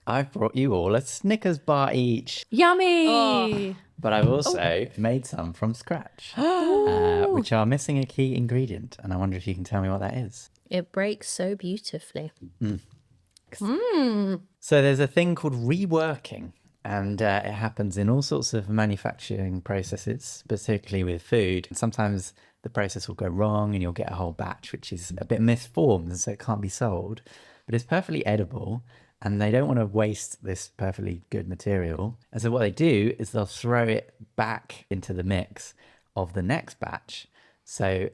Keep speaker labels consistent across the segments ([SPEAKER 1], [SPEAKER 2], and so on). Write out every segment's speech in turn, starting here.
[SPEAKER 1] I've brought you all a Snickers bar each,
[SPEAKER 2] Yummy!
[SPEAKER 1] but I've also made some from scratch, which are missing a key ingredient. And I wonder if you can tell me what that is.
[SPEAKER 3] It breaks so beautifully.
[SPEAKER 1] So there's a thing called reworking, and it happens in all sorts of manufacturing processes, particularly with food. Sometimes the process will go wrong and you'll get a whole batch which is a bit misformed, and so it can't be sold, but it's perfectly edible. And they don't want to waste this perfectly good material. And so what they do is they'll throw it back into the mix of the next batch. So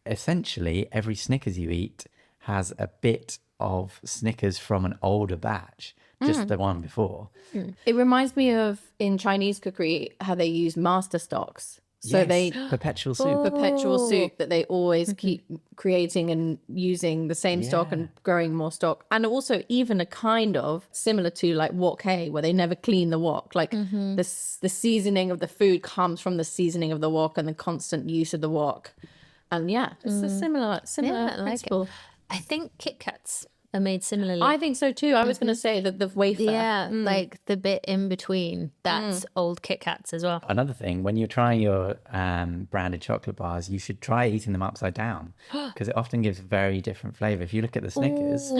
[SPEAKER 1] essentially, every Snickers you eat has a bit of Snickers from an older batch, just the one before.
[SPEAKER 2] It reminds me of in Chinese cookery how they use master stocks. So
[SPEAKER 1] Yes,
[SPEAKER 2] they
[SPEAKER 1] perpetual soup.
[SPEAKER 2] perpetual soup that they always keep creating and using the same stock and growing more stock. And also even a kind of similar to like wok hei, where they never clean the wok. Like the seasoning of the food comes from the seasoning of the wok and the constant use of the wok. And yeah, it's a similar
[SPEAKER 3] I like
[SPEAKER 2] principle.
[SPEAKER 3] I think Kit Kats are made similarly.
[SPEAKER 2] I think so too. I was going to say that the wafer.
[SPEAKER 3] Yeah, like the bit in between. That's old Kit Kats as well.
[SPEAKER 1] Another thing, when you're trying your branded chocolate bars, you should try eating them upside down because it often gives very different flavour. If you look at the Snickers,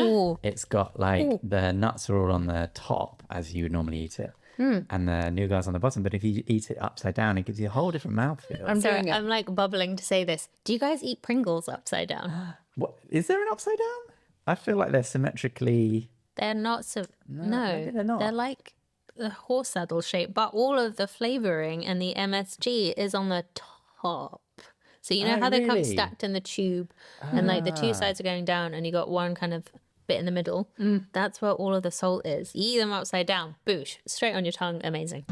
[SPEAKER 1] it's got like the nuts are all on the top as you would normally eat it. And the nougats on the bottom. But if you eat it upside down, it gives you a whole different mouthfeel.
[SPEAKER 3] I'm like bubbling to say this. Do you guys eat Pringles upside down?
[SPEAKER 1] What, is there an upside down? I feel like they're symmetrically...
[SPEAKER 3] They're not so. No,
[SPEAKER 1] maybe they're not.
[SPEAKER 3] They're like the horse saddle shape, but all of the flavoring and the MSG is on the top. So you know how they come
[SPEAKER 1] really?
[SPEAKER 3] stacked in the tube, and like the two sides are going down, and you got one kind of bit in the middle. That's where all of the salt is. You eat them upside down, boosh, straight on your tongue, amazing.